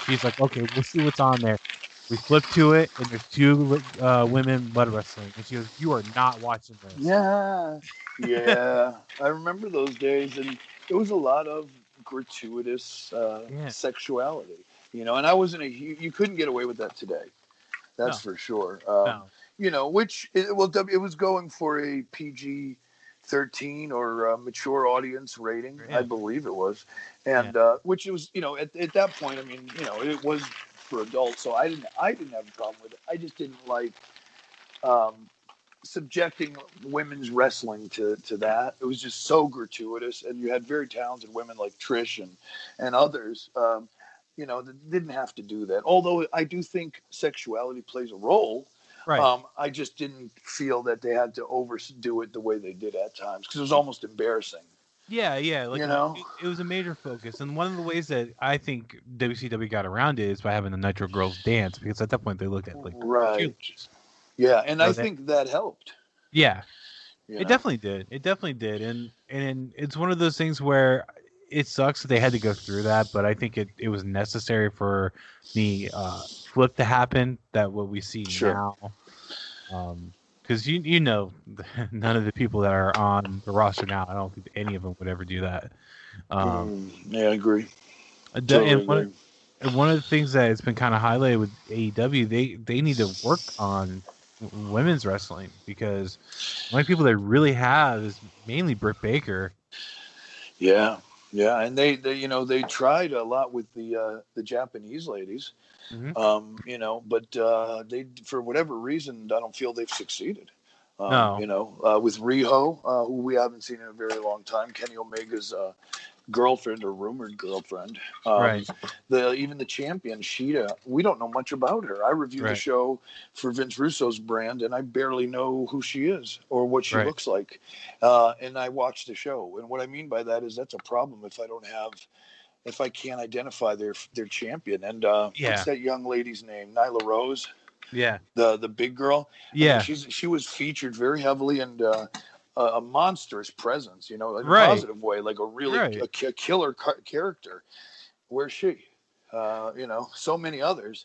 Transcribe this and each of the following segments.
She's like, okay, we'll see what's on there. We flip to it, and there's two women mud wrestling, and she goes, "You are not watching this." Yeah, yeah. I remember those days, and it was a lot of gratuitous Yeah, sexuality, And I wasn't you couldn't get away with that today. That's no, for sure. no, It was going for a PG-13 or mature audience rating, I yeah, believe it was, yeah, and which it was, at that point, I mean, it was for adults, so I didn't have a problem with it. I just didn't like. Um, Subjecting women's wrestling to that. It was just so gratuitous, and you had very talented women like Trish and others, that didn't have to do that. Although I do think sexuality plays a role. right. I just didn't feel that they had to overdo it the way they did at times because it was almost embarrassing. Yeah, yeah. Like You know, it was a major focus, and one of the ways that I think WCW got around it is by having the Nitro Girls dance, because at that point they looked at like right? cheerleaders. Yeah, and I So that, think that helped. yeah, You it know, definitely did. It definitely did, and it's one of those things where it sucks that they had to go through that, but I think it was necessary for the flip to happen. That what we see sure. now, because none of the people that are on the roster now, I don't think any of them would ever do that. Um, Yeah, I agree. and Totally agree. one of the things that has been kind of highlighted with AEW, they need to work on women's wrestling, because the only people they really have is mainly Britt Baker. Yeah, yeah, and they tried a lot with the Japanese ladies, Hmm. but they for whatever reason I don't feel they've succeeded. No, With Riho, who we haven't seen in a very long time, Kenny Omega's girlfriend or rumored girlfriend. right, Even the champion Sheeta, we don't know much about her. I reviewed the right, show for Vince Russo's brand, and I barely know who she is or what she right. looks like. And I watched the show, and what I mean by that is that's a problem if I can't identify their champion. And what's Yeah, that young lady's name? Nyla Rose, yeah, the big girl. I mean, yeah, she was featured very heavily and a monstrous presence, in a right, positive way, like a really right. killer character. Where's she? So many others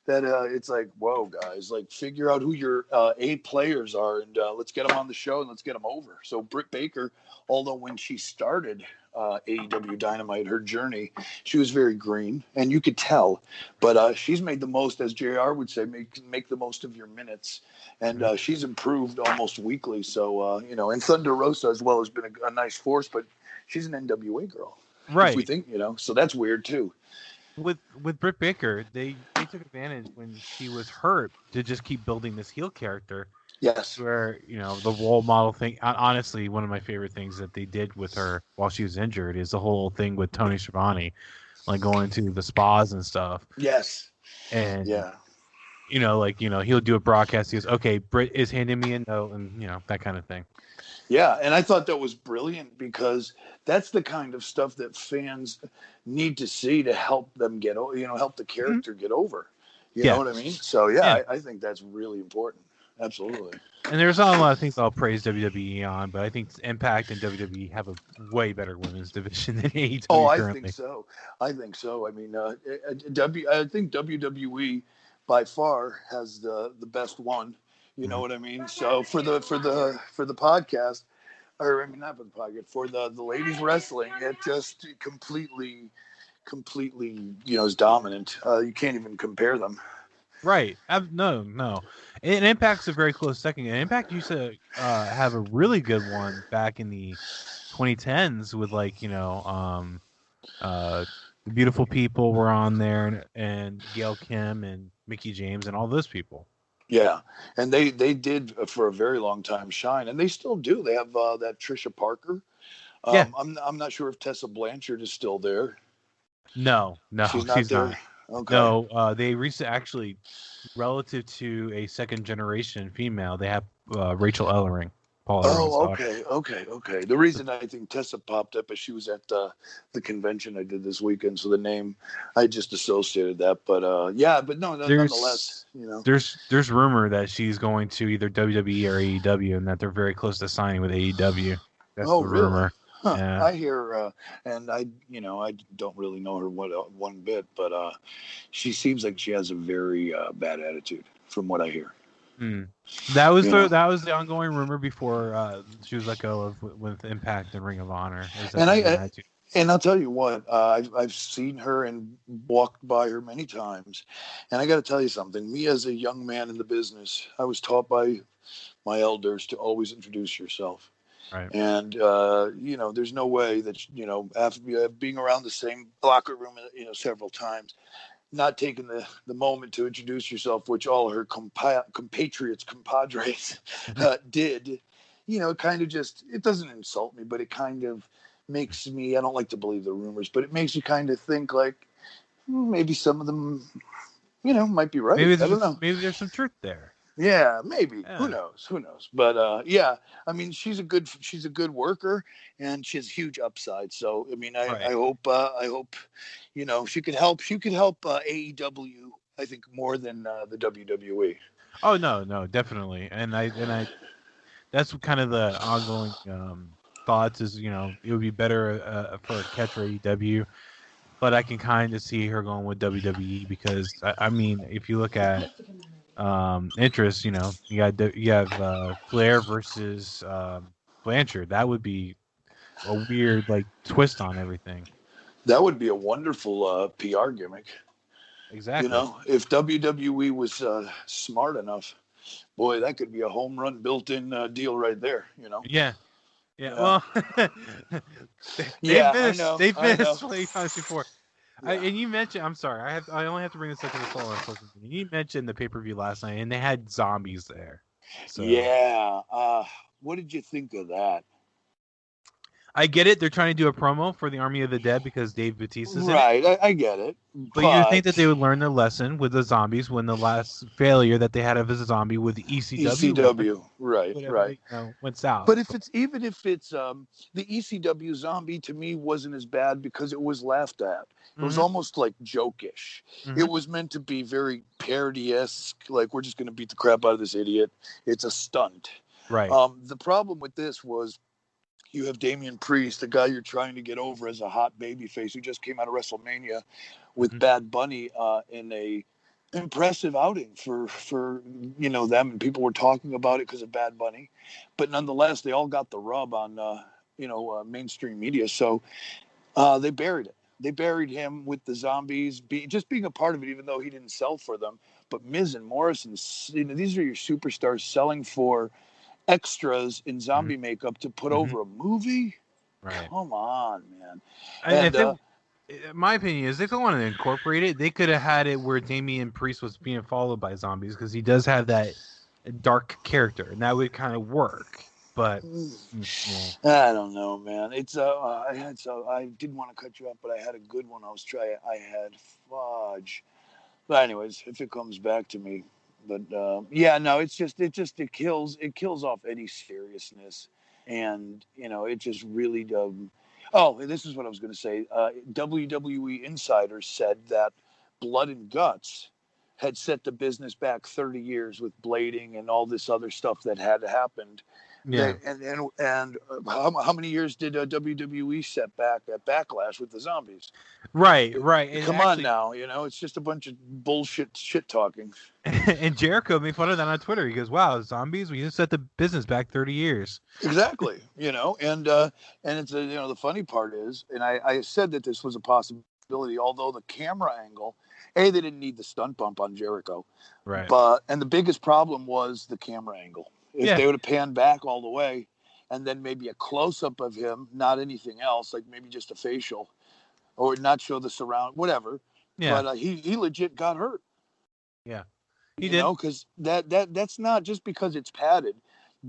that it's like, whoa, guys, like figure out who your A players are and let's get them on the show and let's get them over. So Britt Baker, although when she started AEW Dynamite, her journey, she was very green, and you could tell. But she's made the most, as JR would say, make the most of your minutes, and Mhm. she's improved almost weekly. So and Thunder Rosa as well has been a nice force, but she's an NWA girl. If we Right. think, so that's weird too. With Britt Baker, they took advantage when she was hurt to just keep building this heel character, Yes. where the role model thing. Honestly, one of my favorite things that they did with her while she was injured is the whole thing with Tony Schiavone, like going to the spas and stuff, Yes. and Yeah. he'll do a broadcast. He goes, "Okay, Britt is handing me a note," and that kind of thing. Yeah, and I thought that was brilliant because that's the kind of stuff that fans need to see to help them help the Mhm. character get over. You know Yeah, what I mean? So yeah, yeah. I think that's really important. Absolutely. And there's not a lot of things I'll praise WWE on, but I think Impact and WWE have a way better women's division than Oh, AEW I think currently. so. I think so. I mean, I think WWE by far has the best one. You know Mhm. what I mean? So for the podcast, or I mean not for the podcast, for the ladies wrestling, it just completely is dominant. You can't even compare them. Right. No, no. And Impact's a very close second. And Impact used to have a really good one back in the 2010s with the Beautiful People were on there, and Gail Kim and Mickey James and all those people. Yeah, and they did for a very long time shine, and they still do. They have that Trisha Parker. Yeah. I'm not sure if Tessa Blanchard is still there. No, no, She's not she's there. not. Okay. No, they recently actually, relative to a second generation female, they have Rachel Ellering, Paul Ellering's Oh, daughter. okay. The reason I think Tessa popped up is she was at the convention I did this weekend, so the name I just associated that. But yeah, but no, There's nonetheless, there's rumor that she's going to either WWE or AEW, and that they're very close to signing with AEW. That's Oh, the really? rumor. Yeah. I hear, and I don't really know her one bit, but she seems like she has a very bad attitude, from what I hear. Hmm. That was You know, the ongoing rumor before she was let go of with Impact and Ring of Honor. Is that and she I, had an I attitude? and I'll tell you what, I've seen her and walked by her many times, and I got to tell you something. Me as a young man in the business, I was taught by my elders to always introduce yourself. Right. And there's no way that after being around the same locker room, several times, not taking the moment to introduce yourself, which all her compatriots, compadres did. It kind of just, it doesn't insult me, but it kind of makes me, I don't like to believe the rumors, but it makes you kind of think like maybe some of them, might be right. I don't know. Maybe there's some truth there. Yeah, maybe. Who Yeah. knows? Who knows? But yeah, I mean, she's a good worker, and she has huge upside. So I mean, I Right. hope I hope she could help AEW. I think more than the WWE. Oh no, no, definitely. And I that's kind of the ongoing thoughts is it would be better for a catch for AEW, but I can kind of see her going with WWE because I mean if you look at interest, you have Flair versus Blanchard. That would be a weird like twist on everything. That would be a wonderful PR gimmick. Exactly. If WWE was smart enough, boy, that could be a home run built-in deal right there. Yeah. Yeah. Yeah. Well, they've Yeah, been I know. they've I been know. plenty times before. Yeah. And you mentioned, I'm sorry, I only have to bring this up because it's all unfortunate. You mentioned the pay per view last night, and they had zombies there. So Yeah. What did you think of that? I get it. They're trying to do a promo for the Army of the Dead because Dave Bautista's in it. Right. I get it. But you would think that But they would learn their lesson with the zombies when the last failure that they had of a zombie with ECW ECW. Right. would have Right. went south. But even if it's the ECW zombie, to me wasn't as bad because it was laughed at. It was Hmm. almost like jokish. It Hmm. was meant to be very parody-esque, like we're just going to beat the crap out of this idiot. It's a stunt. Right. The problem with this was you have Damian Priest, the guy you're trying to get over as a hot baby face who just came out of WrestleMania with Hmm. Bad Bunny in a impressive outing for them, and people were talking about it because of Bad Bunny, but nonetheless they all got the rub on mainstream media, so they buried it. They buried him with the zombies just being a part of it, even though he didn't sell for them. But Miz and Morrison, these are your superstars selling for extras in Hmm. zombie makeup to put Hmm. over a movie. Right. Come on, man. And And if they, my opinion is, if they wanted to incorporate it, they could have had it where Damian Priest was being followed by zombies because he does have that dark character, and that would kind of work. But yeah, I don't know, man. I didn't want to cut you off, but I had a good one. I had fudge. But anyways, if it comes back to me, but yeah, no, it kills off any seriousness, and it just really. Oh, and this is what I was going to say. WWE insiders said that Blood and Guts had set the business back 30 years with blading and all this other stuff that had happened. yeah, How many years did WWE set back at Backlash with the zombies? right, right, and Come on actually, now, it's just a bunch of bullshit shit talking. and Jericho made fun of that on Twitter. He goes, "Wow, zombies! We just set the business back 30 years." Exactly, and it's the funny part is, and I said that this was a possibility, although the camera angle, they didn't need the stunt bump on Jericho, Right. and the biggest problem was the camera angle. If Yeah. they would have panned back all the way, and then maybe a close up of him, not anything else, like maybe just a facial, or not show the surround, whatever. Yeah. But he legit got hurt. Yeah. He did. Because that's not just because it's padded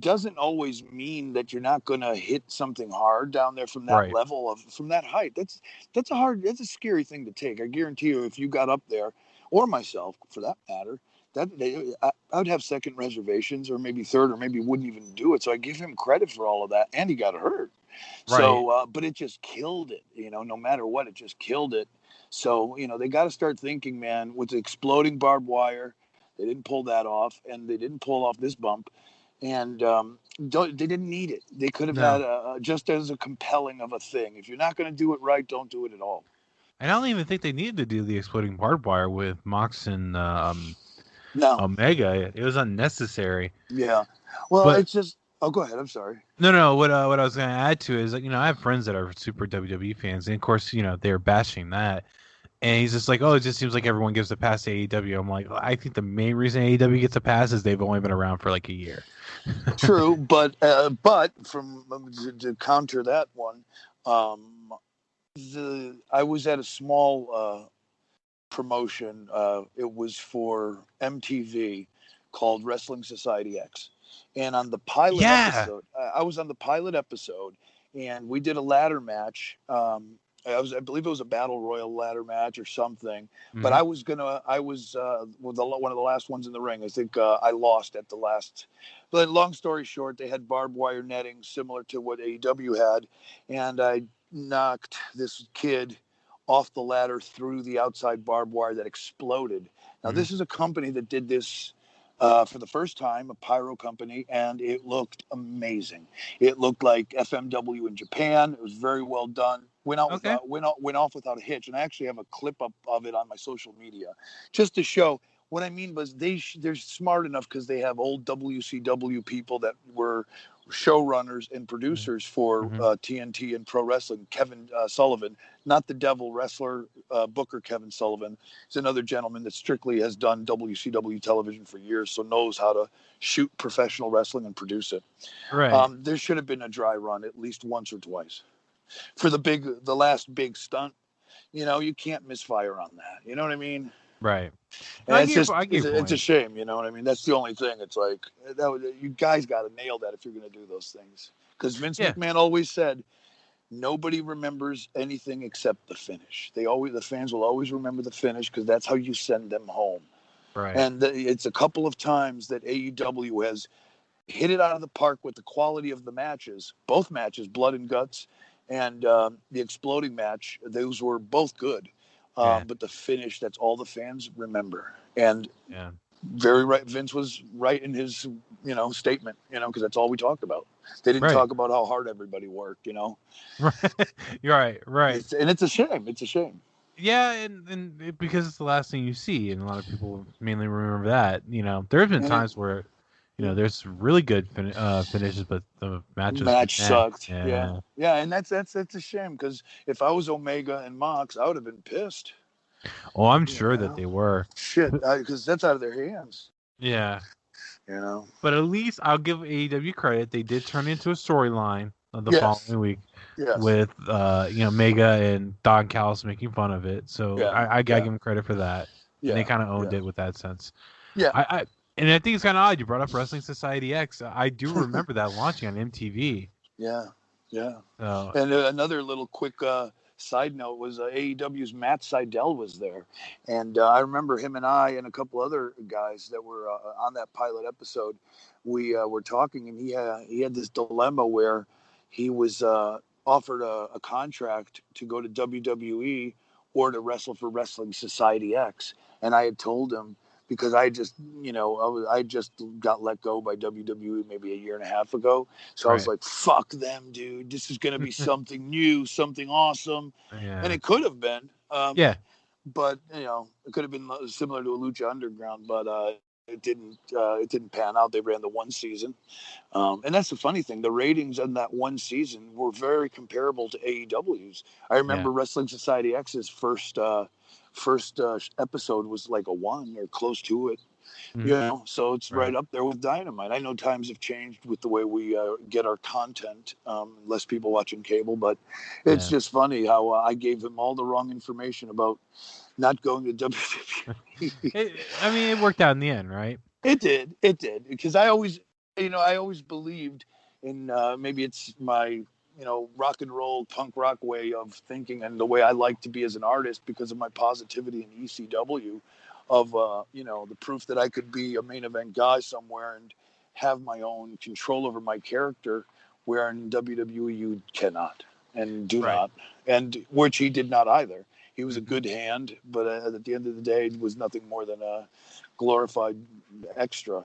doesn't always mean that you're not going to hit something hard down there from that Right. level from that height. That's a scary thing to take. I guarantee you, if you got up there, or myself for that matter, I would have second reservations, or maybe third, or maybe wouldn't even do it. So I give him credit for all of that, and he got hurt. Right. So, but it just killed it. No matter what, it just killed it. So they got to start thinking, man, with the exploding barbed wire. They didn't pull that off, and they didn't pull off this bump. and they didn't need it. They could have had No, just as a compelling of a thing. If you're not going to do it right, don't do it at all. I don't even think they needed to do the exploding barbed wire with Mox and No, Omega. It was unnecessary. yeah. Well, But it's just. Oh, go ahead. I'm sorry. no. What I was going to add to is, like, I have friends that are super WWE fans, and of course, they're bashing that. And he's just like, oh, it just seems like everyone gives a pass to AEW. I'm like, I think the main reason AEW gets a pass is they've only been around for like a year. True, but from to counter that one, um, I was at a small promotion. It was for MTV called Wrestling Society X, and on the pilot Yeah. episode, I was on the pilot episode, and we did a ladder match. I believe it was a battle royal ladder match or something. But Hmm. I was one of the last ones in the ring. I think I lost at the last. But long story short, they had barbed wire netting similar to what AEW had, and I knocked this kid off the ladder through the outside barbed wire that exploded. Now, Hmm. this is a company that did this for the first time, a pyro company, and it looked amazing. It looked like FMW in Japan. It was very well done. Okay. Went off without a hitch, and I actually have a clip up of it on my social media, just to show. What I mean was they're smart enough because they have old WCW people that were showrunners and producers for Mm-hmm. TNT and pro wrestling. Kevin Sullivan, not the devil wrestler Booker Kevin Sullivan. He's another gentleman that strictly has done WCW television for years, so knows how to shoot professional wrestling and produce it. Right. There should have been a dry run at least once or twice for the last big stunt. You can't misfire on that. You know what I mean? Right. No, And it's just I get your it's a point. shame. You know what I mean? That's the only thing. It's like you guys got to nail that if you're going to do those things. Because Vince Yeah. McMahon always said nobody remembers anything except the finish. The fans will always remember the finish because that's how you send them home. Right. And it's a couple of times that AEW has hit it out of the park with the quality of the matches. Both matches, Blood and Guts, and the exploding match. Those were both good. Yeah. But the finish, that's all the fans remember. And Yeah. very right. Vince was right in his, statement, because that's all we talked about. They didn't Right. talk about how hard everybody worked. Right. You're right. Right. It's a shame. It's a shame. Yeah, because it's the last thing you see, and a lot of people mainly remember that. There have been And it times where, there's really good finishes, but the matches been match eh. sucked. Yeah, Yeah. yeah, and that's a shame because if I was Omega and Mox, I would have been pissed. Oh, I'm You sure that know, they were. shit, because that's out of their hands. Yeah. You know. But at least I'll give AEW credit. They did turn into a storyline of the Yes. following week Yes. with Mega and Don Callis making fun of it. So Yeah. I gotta Yeah. give them credit for that. And they Yeah. kind of owned Yeah. it with that sense. Yeah. I and I think it's kind of odd you brought up Wrestling Society X. I do remember that launching on MTV. Yeah. Yeah. So And another little quick side note was AEW's Matt Sydal was there, and I remember him and I and a couple other guys that were on that pilot episode. We were talking, and he had this dilemma where he was offered a contract to go to WWE or to wrestle for Wrestling Society X, and I had told him because I just got let go by WWE maybe a year and a half ago. So I was right. like, fuck them, dude. This is going to be something new, something awesome. And Yeah. it could have been. Yeah. But, it could have been similar to a Lucha Underground, but it didn't pan out. They ran the one season. And that's the funny thing. The ratings in that one season were very comparable to AEW's. I Yeah. remember Wrestling Society X's first episode was like a 1 or close to it. Mhm. So it's right Right. up there with Dynamite. I know times have changed with the way we get our content, less people watching cable, but it's Yeah. just funny how I gave him all the wrong information about not going to WWE. I mean, it worked out in the end, right? It did, because I always believed in maybe it's my rock and roll punk rock way of thinking and the way I like to be as an artist because of my positivity in ECW, of the proof that I could be a main event guy somewhere and have my own control over my character, where in WWE you cannot and do Right. not, and which he did not either. He was a good hand, but at the end of the day, it was nothing more than a glorified extra,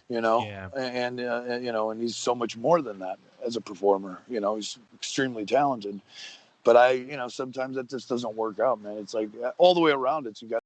Yeah. and and he's so much more than that as a performer. He's extremely talented. But sometimes that just doesn't work out, man. It's like all the way around. You got